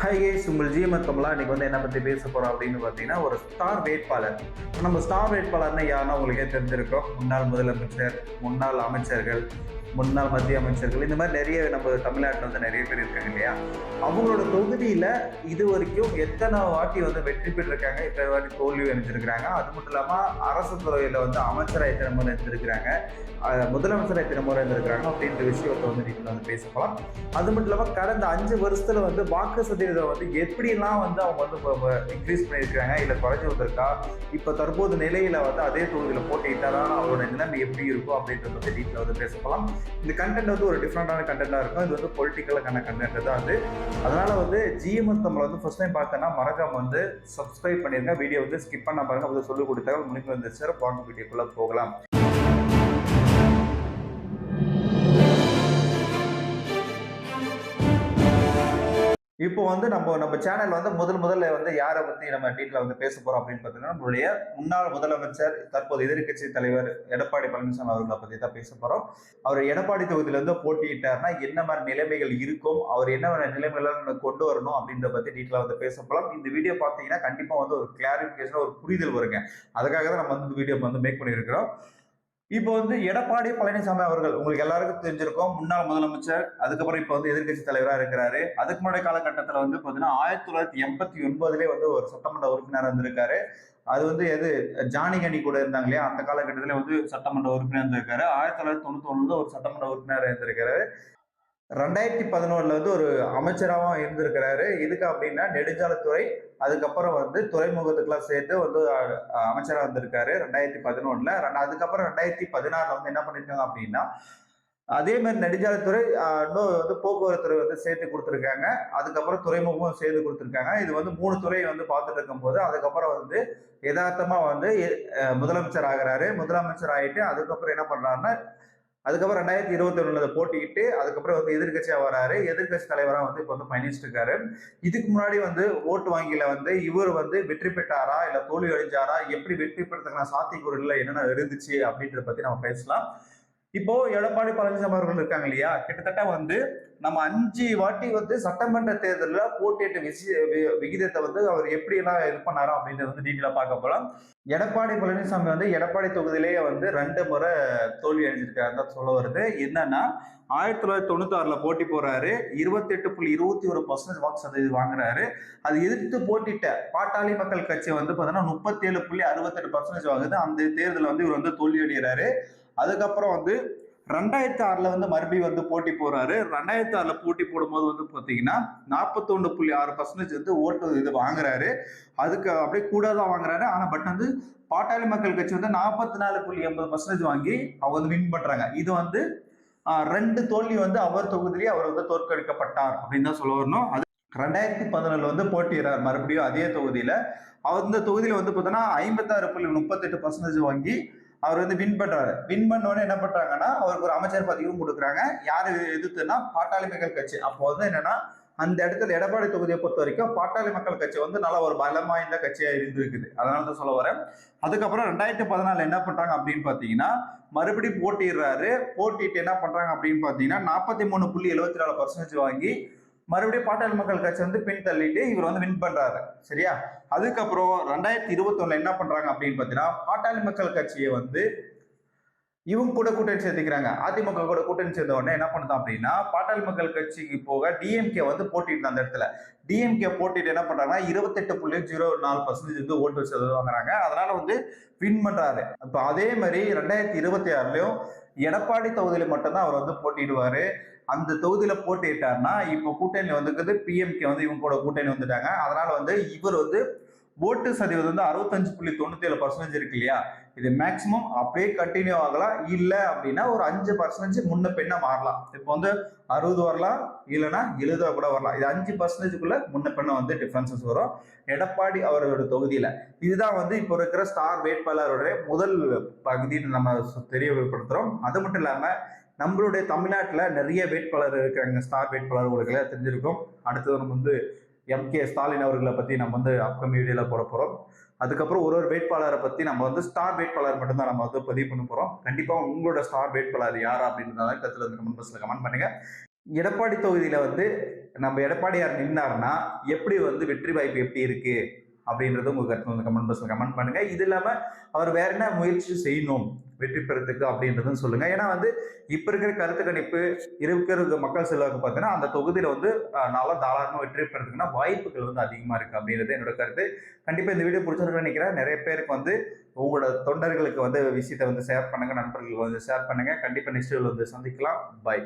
Hi guys, உங்கள் GMS Kamala. இன்னைக்கு வந்து என்ன பற்றி பேச போகிறோம் அப்படின்னு பார்த்தீங்கன்னா, ஒரு ஸ்டார் வேட்பாளர். நம்ம ஸ்டார் வேட்பாளர்னா யாருன்னா உங்களுக்கே தெரிஞ்சிருக்கோம். முன்னாள் முதலமைச்சர், முன்னாள் அமைச்சர்கள், முன்னாள் மத்திய அமைச்சர்கள், இந்த மாதிரி நிறைய நம்ம தமிழ்நாட்டில் வந்து நிறைய பேர் இருக்காங்க இல்லையா. அவங்களோட தொகுதியில் இது வரைக்கும் எத்தனை வாட்டி வந்து வெற்றி பெற்றிருக்காங்க, எத்தனை வாட்டி தோல்வி அடைஞ்சிருக்கிறாங்க, அது மட்டும் இல்லாமல் அரசு துறையில் வந்து அமைச்சராக எத்தனை முறை இருந்திருக்கிறாங்க, முதலமைச்சராக எத்தனை முறை இருந்திருக்கிறாங்க அப்படின்ற விஷயத்தை வந்து நீங்கள் வந்து பேசலாம். அது மட்டும் இல்லாமல் கடந்த 5 வருஷத்துல வந்து வாக்கு சதவீதம் வந்து எப்படிலாம் வந்து அவங்க வந்து இன்க்ரீஸ் பண்ணியிருக்காங்க, இல்லை குறைஞ்சி வந்திருக்கா, இப்போ தற்போது நிலையில வந்து அதே தொகுதியில் போட்டியிட்டாதான் அவரோட நிலைமை எப்படி இருக்கும் அப்படின்றத பற்றி டீட்டெயில் வந்து பேசலாம். இந்த கண்டென்ட் வந்து ஒரு டிஃப்ரெண்டான கண்டென்ட்டாக இருக்கும். இது வந்து பொலிட்டிக்கலுக்கான கண்டென்ட் தான் அது. அதனால வந்து ஜிஎம்எஸ் நம்மளை வந்து ஃபர்ஸ்ட் டைம் பார்த்தோன்னா மறக்காம வந்து சப்ஸ்கிரைப் பண்ணிருங்க. வீடியோ வந்து ஸ்கிப் பண்ண பாருங்க. வந்து சொல்லிக் கொடுத்தாங்க முடிஞ்சு வந்து சார் வாங்க வீடியோக்குள்ள போகலாம். இப்போ வந்து நம்ம சேனல் வந்து முதல்ல வந்து யாரை பத்தி நம்ம டீட்டெயில வந்து பேச போறோம் அப்படின்னு பார்த்தீங்கன்னா, நம்மளுடைய முன்னாள் முதலமைச்சர், தற்போது எதிர்க்கட்சி தலைவர் எடப்பாடி பழனிசாமி அவர்களை பத்தி தான் பேச போறோம். அவர் எடப்பாடி தொகுதியில இருந்து போட்டியிட்டாருன்னா என்ன மாதிரி நிலைமைகள் இருக்கும், அவர் என்ன நிலைமைகளை கொண்டு வரணும் அப்படின்றத பத்தி டீட்டெயிலா வந்து பேச போகலாம். இந்த வீடியோ பார்த்தீங்கன்னா கண்டிப்பா வந்து ஒரு கிளாரிபிகேஷன், ஒரு புரிதல் வருங்க. அதுக்காக தான் நம்ம வந்து வீடியோ வந்து மேக் பண்ணியிருக்கிறோம். இப்போ வந்து எடப்பாடி பழனிசாமி அவர்கள் உங்களுக்கு எல்லாருக்கும் தெரிஞ்சிருக்கும், முன்னாள் முதலமைச்சர், அதுக்கப்புறம் இப்போ வந்து எதிர்கட்சி தலைவராக இருக்கிறாரு. அதுக்கு முன்னாடி காலகட்டத்தில் வந்து பார்த்தீங்கன்னா 1989 வந்து ஒரு சட்டமன்ற உறுப்பினர் இருந்திருக்காரு. அது வந்து ஜானிகனி கூட இருந்தாங்க இல்லையா, அந்த காலகட்டத்தில் வந்து சட்டமன்ற உறுப்பினர் இருந்திருக்காரு. 1991 ஒரு சட்டமன்ற உறுப்பினர் இருந்திருக்காரு. 2011 வந்து ஒரு அமைச்சராகவும் இருந்திருக்கிறாரு. எதுக்கு அப்படின்னா நெடுஞ்சாலைத்துறை, அதுக்கப்புறம் வந்து துறைமுகத்துக்கெல்லாம் சேர்த்து வந்து அமைச்சராக வந்திருக்காரு 2011. அதுக்கப்புறம் 2016 வந்து என்ன பண்ணிருக்காங்க அப்படின்னா, அதே மாதிரி நெடுஞ்சாலைத்துறை இன்னும் வந்து போக்குவரத்து வந்து சேர்த்து கொடுத்துருக்காங்க. அதுக்கப்புறம் துறைமுகமும் சேர்த்து கொடுத்துருக்காங்க. இது வந்து 3 துறை வந்து பார்த்துட்டு இருக்கும்போது அதுக்கப்புறம் வந்து யதார்த்தமா வந்து முதலமைச்சர் ஆகிறாரு. முதலமைச்சர் ஆயிட்டு அதுக்கப்புறம் என்ன பண்றாருன்னா, அதுக்கப்புறம் 2021 போட்டிக்கிட்டு அதுக்கப்புறம் வந்து எதிர்கட்சியா வராரு. எதிர்கட்சி தலைவரா வந்து இப்ப வந்து பயணிச்சுட்டு இருக்காரு. இதுக்கு முன்னாடி வந்து ஓட்டு வங்கியில வந்து இவர் வந்து வெற்றி பெற்றாரா, இல்ல தோல்வி அடைஞ்சாரா, எப்படி வெற்றி பெறதுக்கான சாத்தியக்கூறுகள் என்னென்ன இருந்துச்சு அப்படின்றத பத்தி நம்ம பேசலாம். இப்போ எடப்பாடி பழனிசாமி அவர்கள் இருக்காங்க இல்லையா, கிட்டத்தட்ட வந்து நம்ம 5 வாட்டி வந்து சட்டமன்ற தேர்தலில் போட்டியிட்ட விகிதத்தை வந்து அவர் எப்படி எல்லாம் இது பண்ணாரோ அப்படின்றத வந்து டீட்டெயிலா பார்க்க போலாம். எடப்பாடி பழனிசாமி வந்து எடப்பாடி தொகுதியிலேயே வந்து 2 முறை தோல்வி அடைஞ்சிருக்காரு சொல்ல வருது. என்னன்னா 1996 போட்டி போறாரு, 28.21% வாக்கு சதவீதம் வாங்குறாரு. அது எதிர்த்து போட்டிட்ட பாட்டாளி மக்கள் கட்சி வந்து பாத்தீங்கன்னா 37.68% வாங்குது. அந்த தேர்தலில் வந்து இவர் வந்து தோல்வி அடைகிறாரு. அதுக்கப்புறம் வந்து 2006 வந்து மறுபடியும் வந்து போட்டி போறாரு. 2006 போட்டி போடும்போது வந்து பாத்தீங்கன்னா 41.6% வந்து ஓட்டு இது வாங்குறாரு. அதுக்கு அப்படியே கூட தான் வாங்குறாரு. ஆனா பட் வந்து பாட்டாளி மக்கள் கட்சி வந்து 44.80% வாங்கி அவங்க வந்து வின் பண்றாங்க. இது வந்து 2 தோல்வி வந்து அவர் தொகுதியிலேயே அவர் வந்து தோற்கடிக்கப்பட்டார் அப்படின்னு தான் சொல்ல வரணும். அது 2017 வந்து போட்டியிறார் மறுபடியும் அதே தொகுதியில. அந்த தொகுதியில வந்து பார்த்தோன்னா 56.38% வாங்கி அவர் வந்து வின் பண்றாரு. வின் பண்ணோன்னு என்ன பண்றாங்கன்னா, அவருக்கு ஒரு அமைச்சர் பதவியும் கொடுக்குறாங்க. யாரு எதிர்த்துன்னா பாட்டாளி மக்கள் கட்சி. அப்போ வந்து என்னன்னா, அந்த இடத்துல எடப்பாடி தொகுதியை பொறுத்த வரைக்கும் பாட்டாளி மக்கள் கட்சி வந்து நல்ல ஒரு பலம் வாய்ந்த கட்சியா இருந்திருக்குது. அதனால தான் சொல்ல வரேன். அதுக்கப்புறம் 2014 என்ன பண்றாங்க அப்படின்னு பாத்தீங்கன்னா, மறுபடியும் போட்டிடுறாரு. போட்டிட்டு என்ன பண்றாங்க அப்படின்னு பாத்தீங்கன்னா 43.74% வாங்கி மறுபடியும் பாட்டாளி மக்கள் கட்சி வந்து பின் தள்ளிட்டு இவர் வந்து வின் பண்றாரு. சரியா? அதுக்கப்புறம் 2021 என்ன பண்றாங்க அப்படின்னு பாத்தீங்கன்னா, பாட்டாளி மக்கள் கட்சியை வந்து இவங்க கூட கூட்டணி சேர்த்துக்கிறாங்க. அதிமுக கூட கூட்டணி சேர்ந்த உடனே என்ன பண்ணுதான் அப்படின்னா, பாட்டாளி மக்கள் கட்சிக்கு போக டிஎம்கே வந்து போட்டிட்டு அந்த இடத்துல டிஎம்கே போட்டிட்டு என்ன பண்றாங்கன்னா 28.04% வந்து ஓட்டு சதவீதம் வாங்குறாங்க. அதனால வந்து வின் பண்றாரு. இப்ப அதே மாதிரி 2026லயும் எடப்பாடி தொகுதியில மட்டும்தான் அவர் வந்து போட்டிடுவாரு. அந்த தொகுதியில போட்டிட்டாருன்னா இப்ப கூட்டணி வந்துருக்குது பிஎம்கே வந்து இவங்க கூட கூட்டணி வந்துட்டாங்க. அதனால வந்து இவர் வந்து ஓட்டு சதவீதம் வந்து 65.97% இருக்கு இல்லையா, இது மேக்சிமம் அப்படியே கண்டினியூ ஆகலாம். இல்ல அப்படின்னா ஒரு 5% முன்ன பின்ன மாறலாம். இப்போ வந்து 60 வரலாம், இல்லைன்னா 70 கூட வரலாம். இது 5%க்குள்ள முன்ன பின்ன வந்து டிஃபரன்சஸ் வரும் எடப்பாடி அவரோட தொகுதியில. இதுதான் வந்து இப்போ இருக்கிற ஸ்டார் வேட்பாளருடைய முதல் பகுதின்னு நம்ம தெரியப்படுத்துறோம். அது மட்டும் இல்லாம நம்மளுடைய தமிழ்நாட்டில் நிறைய வேட்பாளர் இருக்காங்க, ஸ்டார் வேட்பாளர் உங்களுக்கு தெரிஞ்சிருக்கும். அடுத்தது நம்ம வந்து எம்.கே. ஸ்டாலின் அவர்களை பத்தி நம்ம வந்து அப்கமிங் வீடியோல போட போறோம். அதுக்கப்புறம் ஒரு வேட்பாளரை பத்தி நம்ம வந்து ஸ்டார் வேட்பாளர் மட்டும்தான் நம்ம வந்து பதிவு பண்ண போறோம். கண்டிப்பா உங்களோட ஸ்டார் வேட்பாளர் யாரா அப்படின்றத கருத்துல கமெண்ட் பாக்ஸ்ல கமெண்ட் பண்ணுங்க. எடப்பாடி தொகுதியில வந்து நம்ம எடப்பாடியார் நின்னார்னா எப்படி வந்து வெற்றி வாய்ப்பு எப்படி இருக்கு அப்படின்றது உங்க கருத்து வந்து கமெண்ட் பாக்ஸ்ல கமெண்ட் பண்ணுங்க. இது இல்லாம அவர் வேற என்ன முயற்சி செய்யணும் வெற்றி பெறத்துக்கு அப்படின்றதும் சொல்லுங்க. ஏன்னா வந்து இப்ப இருக்கிற கருத்து கணிப்பு இருக்கிற மக்கள் செல்வாக்கு பார்த்தீங்கன்னா அந்த தொகுதியில வந்து நல்லா தாராளமா வெற்றி பெறதுக்குன்னா வாய்ப்புகள் வந்து அதிகமா இருக்கு அப்படின்றது என்னோட கருத்து. கண்டிப்பா இந்த வீடியோ பிடிச்சிருக்குன்னு நினைக்கிறேன். நிறைய பேருக்கு வந்து உங்களோட தொண்டர்களுக்கு வந்து விஷயத்தை வந்து ஷேர் பண்ணுங்க, நண்பர்களுக்கு வந்து ஷேர் பண்ணுங்க. கண்டிப்பா நெக்ஸ்ட் வீடியோல வந்து சந்திக்கலாம். பாய்.